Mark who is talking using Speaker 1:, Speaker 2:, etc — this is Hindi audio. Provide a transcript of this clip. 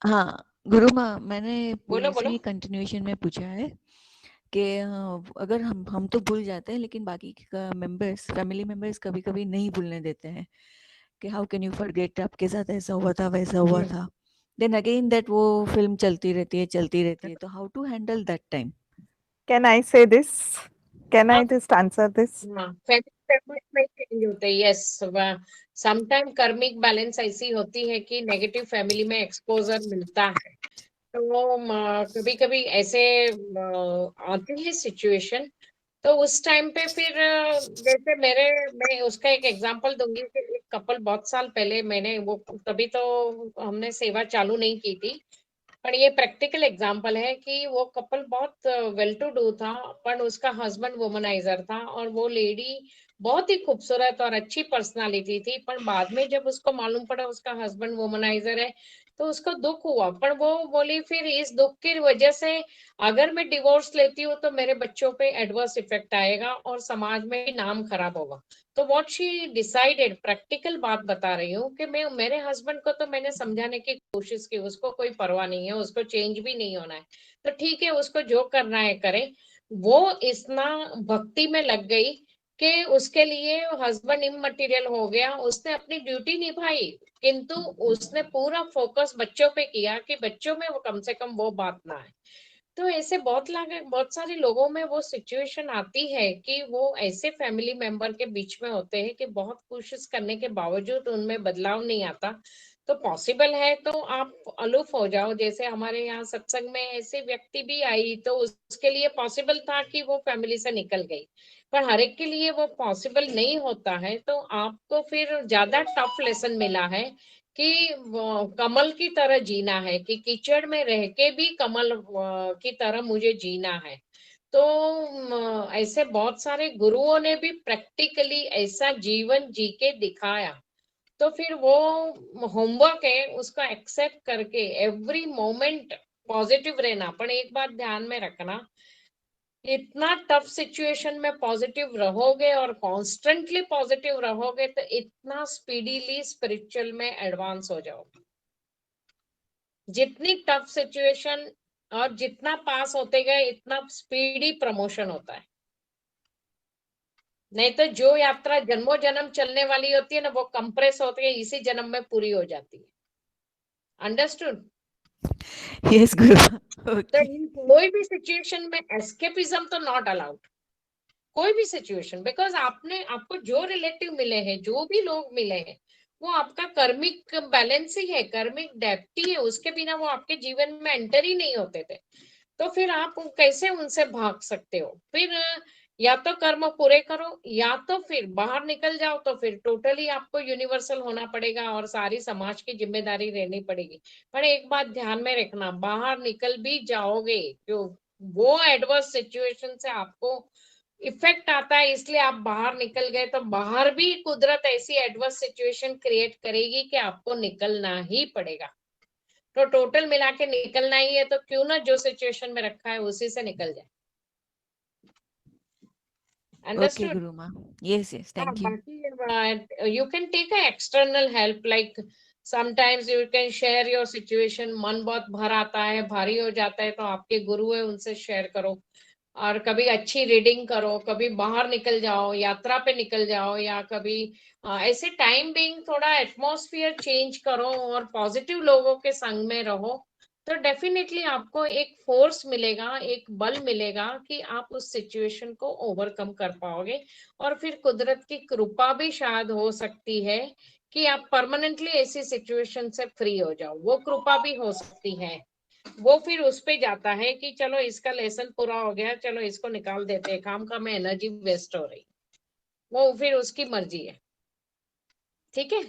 Speaker 1: हाँ गुरु माँ, मैंने
Speaker 2: बोलो
Speaker 1: इसी
Speaker 2: बोलो।
Speaker 1: कंटिन्यूएशन में पूछा है कि अगर हम तो भूल जाते हैं, लेकिन बाकी का मेंबर्स, फैमिली मेंबर्स कभी कभी नहीं भूलने देते हैं कि हाउ कैन यू फॉरगेट, आपके साथ ऐसा हुआ था, वैसा हुआ था। देन अगेन दैट वो फिल्म चलती रहती है, चलती रहती है। तो how to handle that time?
Speaker 3: Can I say this? Can I
Speaker 2: हाँ
Speaker 3: just answer this?
Speaker 2: हाँ, फैमिली में चेंज होते हैं, यस। समटाइम कर्मिक बैलेंस ऐसी होती है कि नेगेटिव फैमिली में एक्सपोजर मिलता है। तो कभी कभी ऐसे आती है सिचुएशन। तो उस टाइम पे फिर जैसे मैं उसका एक एग्जांपल दूंगी कि एक कपल बहुत साल पहले, मैंने वो, तभी तो हमने सेवा चालू नहीं की थी, पर ये प्रैक्टिकल एग्जांपल है कि वो कपल बहुत वेल टू डू था, पर उसका हस्बैंड वुमनाइजर था और वो लेडी बहुत ही खूबसूरत और अच्छी पर्सनालिटी थी। पर बाद में जब उसको मालूम पड़ा उसका हस्बैंड वुमनाइजर है, तो उसको दुख हुआ। पर वो बोली फिर इस दुख की वजह से अगर मैं डिवोर्स लेती हूँ तो मेरे बच्चों पे एडवर्स इफेक्ट आएगा और समाज में भी नाम खराब होगा। तो व्हाट शी डिसाइडेड, प्रैक्टिकल बात बता रही हूँ, कि मैं मेरे हस्बैंड को तो मैंने समझाने की कोशिश की, उसको कोई परवाह नहीं है, उसको चेंज भी नहीं होना है, तो ठीक है उसको जो करना है करे। वो इतना भक्ति में लग गई कि उसके लिए हस्बैंड इममटेरियल हो गया, उसने अपनी ड्यूटी निभाई, किंतु उसने पूरा फोकस बच्चों पे किया कि बच्चों में वो कम से कम वो बात ना आए। तो ऐसे बहुत सारे लोगों में वो सिचुएशन आती है कि वो ऐसे फैमिली मेंबर के बीच में होते हैं कि बहुत कोशिश करने के बावजूद उनमें बदलाव नहीं आता। तो पॉसिबल है तो आप अलूफ हो जाओ। जैसे हमारे यहाँ सत्संग में ऐसे व्यक्ति भी आई, तो उसके लिए पॉसिबल था कि वो फैमिली से निकल गई, पर हर एक के लिए वो पॉसिबल नहीं होता है। तो आपको फिर ज्यादा टफ लेसन मिला है कि कमल की तरह जीना है, कि कीचड़ में रह के भी कमल की तरह मुझे जीना है। तो ऐसे बहुत सारे गुरुओं ने भी प्रैक्टिकली ऐसा जीवन जी के दिखाया। तो फिर वो होमवर्क है, उसका एक्सेप्ट करके एवरी मोमेंट पॉजिटिव रहना। पर एक बात ध्यान में रखना, इतना टफ सिचुएशन में पॉजिटिव रहोगे और कॉन्स्टेंटली पॉजिटिव रहोगे तो इतना स्पीडीली स्पिरिचुअल में एडवांस हो जाओगे। जितनी टफ सिचुएशन और जितना पास होते गए इतना स्पीडी प्रमोशन होता है। नहीं तो जो यात्रा जन्मों जन्म चलने वाली होती है ना, वो कंप्रेस होती है, इसी जन्म में पूरी हो जाती है। अंडरस्टूड?
Speaker 1: यस गुरु माँ।
Speaker 2: तो
Speaker 1: ओके।
Speaker 2: कोई भी सिचुएशन में एस्केपिज्म तो नॉट अलाउड। कोई भी सिचुएशन, बिकॉज आपको जो रिलेटिव मिले हैं, जो भी लोग मिले हैं, वो आपका कर्मिक बैलेंस ही है, कर्मिक डेप्थ ही है। उसके बिना वो आपके जीवन में एंटर ही नहीं होते थे। तो फिर आप कैसे उनसे भाग सकते हो? फिर या तो कर्म पूरे करो, या तो फिर बाहर निकल जाओ। तो फिर टोटली आपको यूनिवर्सल होना पड़ेगा और सारी समाज की जिम्मेदारी रहनी पड़ेगी। पर एक बात ध्यान में रखना, बाहर निकल भी जाओगे, जो वो एडवर्स सिचुएशन से आपको इफेक्ट आता है, इसलिए आप बाहर निकल गए, तो बाहर भी कुदरत ऐसी एडवर्स सिचुएशन क्रिएट करेगी कि आपको निकलना ही पड़ेगा। तो टोटल मिला के निकलना ही है, तो क्यों ना जो सिचुएशन में रखा है उसी से निकल जाए।
Speaker 1: Okay
Speaker 2: understood?
Speaker 1: गुरु माँ। यस यस,
Speaker 2: हाँ,
Speaker 1: थैंक यू।
Speaker 2: बाकी you can take a external help, like sometimes you can share your situation. मन बहुत भर आता है, भारी हो जाता है, तो आपके गुरु है उनसे शेयर करो। और कभी अच्छी रीडिंग करो, कभी बाहर निकल जाओ, यात्रा पे निकल जाओ, या कभी ऐसे टाइम बीइंग थोड़ा एटमॉस्फेयर चेंज करो और पॉजिटिव लोगों के संग में रहो। तो डेफिनेटली आपको एक फोर्स मिलेगा, एक बल मिलेगा कि आप उस सिचुएशन को ओवरकम कर पाओगे। और फिर कुदरत की कृपा भी शायद हो सकती है कि आप परमानेंटली ऐसी सिचुएशन से फ्री हो जाओ, वो कृपा भी हो सकती है। वो फिर उस पे जाता है कि चलो इसका लेसन पूरा हो गया, चलो इसको निकाल देते हैं, काम का में एनर्जी वेस्ट हो रही। वो फिर उसकी मर्जी है। ठीक है?